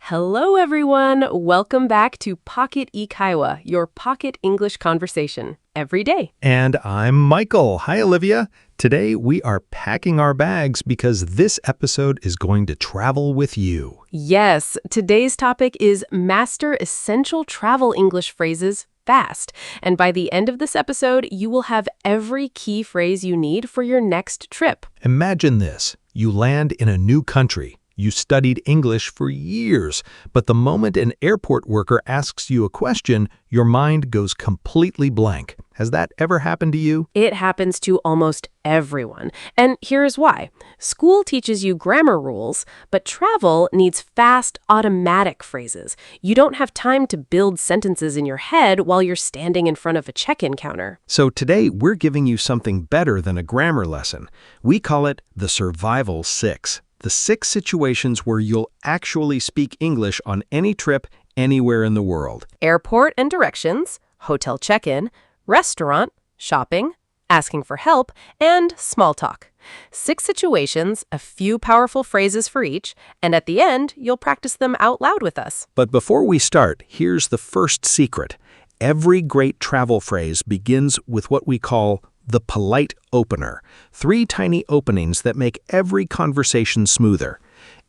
Hello, everyone. Welcome back to Pocket Ikaiwa, your pocket English conversation every day. And I'm Michael. Hi, Olivia. Today we are packing our bags because this episode is going to travel with you. Yes, today's topic is Master Essential Travel English Phrases fast. And by the end of this episode, you will have every key phrase you need for your next trip. Imagine this. You land in a new country. You studied English for years, but the moment an airport worker asks you a question, your mind goes completely blank. Has that ever happened to you? It happens to almost everyone. And here's why. School teaches you grammar rules, but travel needs fast, automatic phrases. You don't have time to build sentences in your head while you're standing in front of a check-in counter. So today we're giving you something better than a grammar lesson. We call it the Survival Six. The 6 situations where you'll actually speak English on any trip anywhere in the world. Airport and directions, hotel check-in, restaurant, shopping, asking for help, and small talk. 6 situations, a few powerful phrases for each, and at the end, you'll practice them out loud with us. But before we start, here's the first secret. Every great travel phrase begins with what we call the polite opener. 3 tiny openings that make every conversation smoother.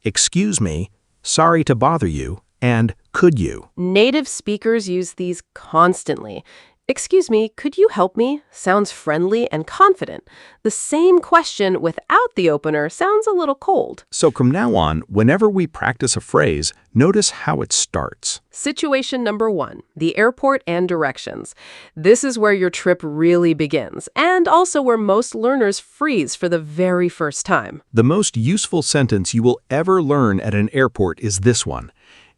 Excuse me, sorry to bother you, and could you? Native speakers use these constantly. Excuse me, could you help me? Sounds friendly and confident. The same question without the opener sounds a little cold. So from now on, whenever we practice a phrase, notice how it starts. Situation number 1, the airport and directions. This is where your trip really begins, and also where most learners freeze for the very first time. The most useful sentence you will ever learn at an airport is this one.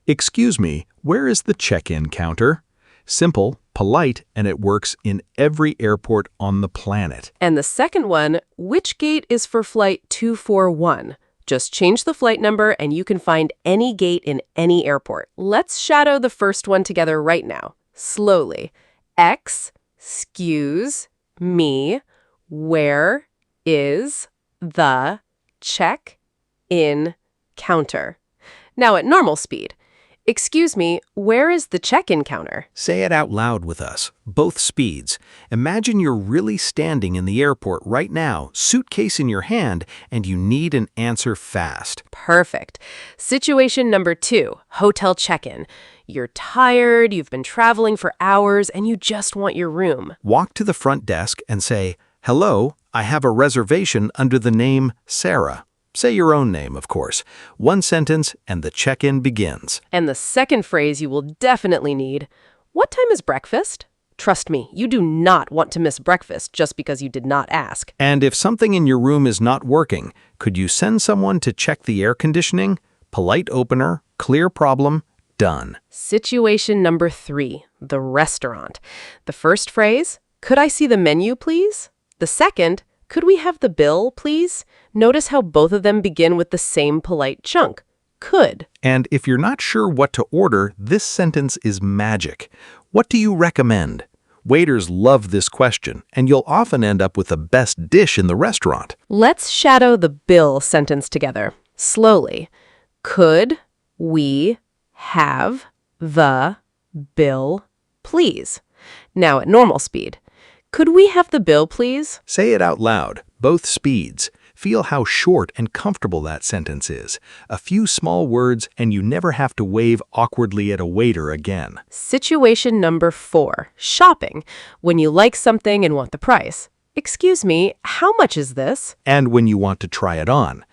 Excuse me, where is the check-in counter? Simple, polite, and it works in every airport on the planet. And the second one, which gate is for flight 241? Just change the flight number and you can find any gate in any airport. Let's shadow the first one together right now. Slowly. Excuse me, where is the check-in counter? Now at normal speed. Excuse me, where is the check-in counter? Say it out loud with us, both speeds. Imagine you're really standing in the airport right now, suitcase in your hand, and you need an answer fast. Perfect. Situation number 2, hotel check-in. You're tired, you've been traveling for hours, and you just want your room. Walk to the front desk and say, "Hello, I have a reservation under the name Sarah." Say your own name, of course. 1 sentence, and the check-in begins. And the second phrase you will definitely need, what time is breakfast? Trust me, you do not want to miss breakfast just because you did not ask. And if something in your room is not working, could you send someone to check the air conditioning? Polite opener, clear problem, done. Situation number 3, the restaurant. The first phrase, could I see the menu, please? The second, could we have the bill, please? Notice how both of them begin with the same polite chunk. Could. And if you're not sure what to order, this sentence is magic. What do you recommend? Waiters love this question, and you'll often end up with the best dish in the restaurant. Let's shadow the bill sentence together. Slowly. Could we have the bill, please? Now at normal speed. Could we have the bill, please? Say it out loud, both speeds. Feel how short and comfortable that sentence is. A few small words, and you never have to wave awkwardly at a waiter again. Situation number 4, shopping. When you like something and want the price. Excuse me, how much is this? And when you want to try it on.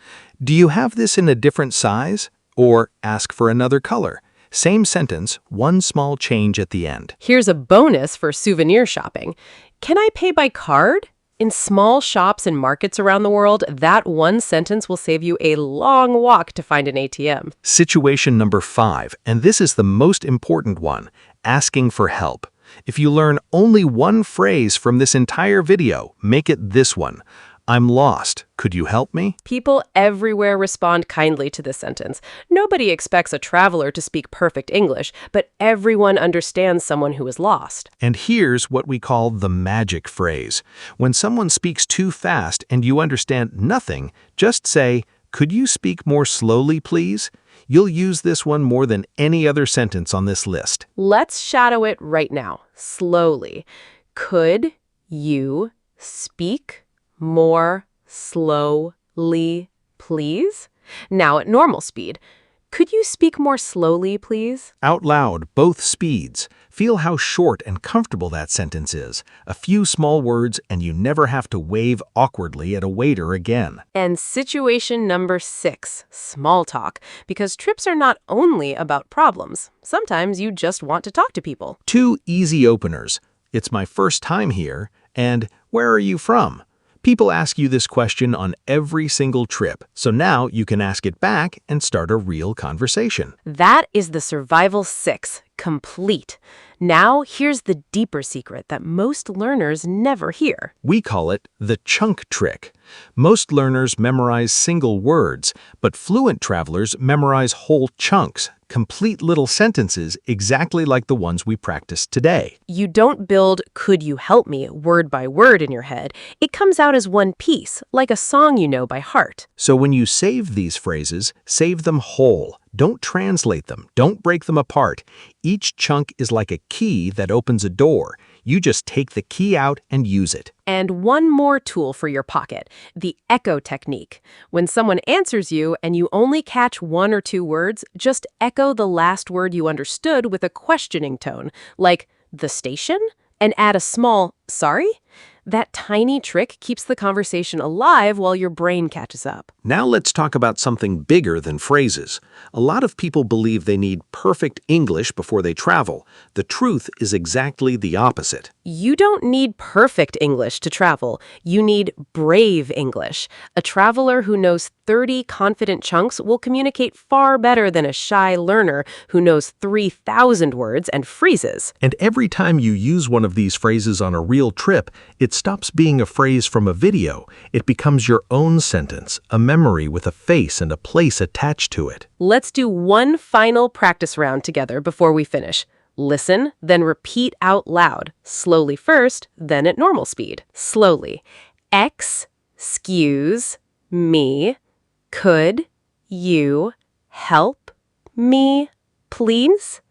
Do you have this in a different size? Or ask for another color. Same sentence, 1 small change at the end. Here's a bonus for souvenir shopping. Can I pay by card? In small shops and markets around the world, that 1 sentence will save you a long walk to find an ATM. Situation number 5, and this is the most important one, asking for help. If you learn only 1 phrase from this entire video, make it this one. I'm lost. Could you help me? People everywhere respond kindly to this sentence. Nobody expects a traveler to speak perfect English, but everyone understands someone who is lost. And here's what we call the magic phrase. When someone speaks too fast and you understand nothing, just say, "Could you speak more slowly, please?" You'll use this one more than any other sentence on this list. Let's shadow it right now, slowly. Could you speak more slowly, please? Now at normal speed. Could you speak more slowly, please? Out loud, both speeds. Feel how short and comfortable that sentence is. A few small words and you never have to wave awkwardly at a waiter again. And situation number 6, small talk, because trips are not only about problems. Sometimes you just want to talk to people. 2 easy openers. It's my first time here, and where are you from? People ask you this question on every single trip, so now you can ask it back and start a real conversation. That is the survival 6, complete. Now, here's the deeper secret that most learners never hear. We call it the chunk trick. Most learners memorize single words, but fluent travelers memorize whole chunks, complete little sentences exactly like the ones we practiced today. You don't build "could you help me" word by word in your head. It comes out as one piece, like a song you know by heart. So when you save these phrases, save them whole. Don't translate them. Don't break them apart. Each chunk is like a key that opens a door. You just take the key out and use it. And one more tool for your pocket, the echo technique. When someone answers you and you only catch 1 or 2 words, just echo the last word you understood with a questioning tone, like "the station?" and add a small "sorry?" That tiny trick keeps the conversation alive while your brain catches up. Now let's talk about something bigger than phrases. A lot of people believe they need perfect English before they travel. The truth is exactly the opposite. You don't need perfect English to travel. You need brave English. A traveler who knows 30 confident chunks will communicate far better than a shy learner who knows 3,000 words and freezes. And every time you use one of these phrases on a real trip, it stops being a phrase from a video. It becomes your own sentence, a memory with a face and a place attached to it. Let's do one final practice round together before we finish. Listen, then repeat out loud. Slowly first, then at normal speed. Slowly. Excuse me. Could you help me, please?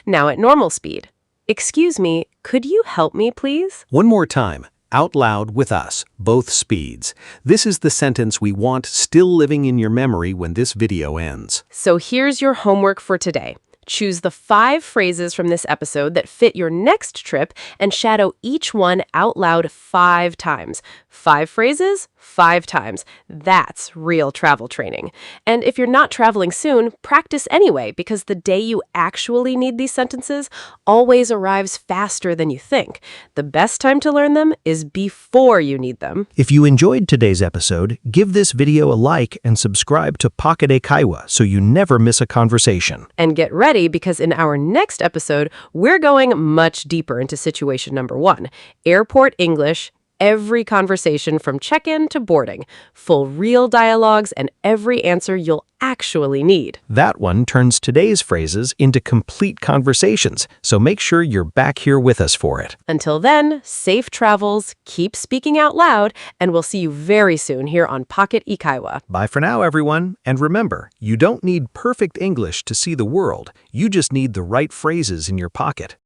Now at normal speed. Excuse me, could you help me, please? One more time. Out loud with us, both speeds. This is the sentence we want still living in your memory when this video ends. So here's your homework for today. Choose the 5 phrases from this episode that fit your next trip and shadow each one out loud 5 times. 5 phrases, 5 times. That's real travel training. And if you're not traveling soon, practice anyway, because the day you actually need these sentences always arrives faster than you think. The best time to learn them is before you need them. If you enjoyed today's episode, give this video a like and subscribe to Pocket Eikaiwa so you never miss a conversation. And get ready, because in our next episode, we're going much deeper into situation number 1, airport English, every conversation from check-in to boarding, full real dialogues and every answer you'll actually need. That one turns today's phrases into complete conversations, so make sure you're back here with us for it. Until then, safe travels, keep speaking out loud, and we'll see you very soon here on Pocket Eikaiwa. Bye for now, everyone. And remember, you don't need perfect English to see the world. You just need the right phrases in your pocket.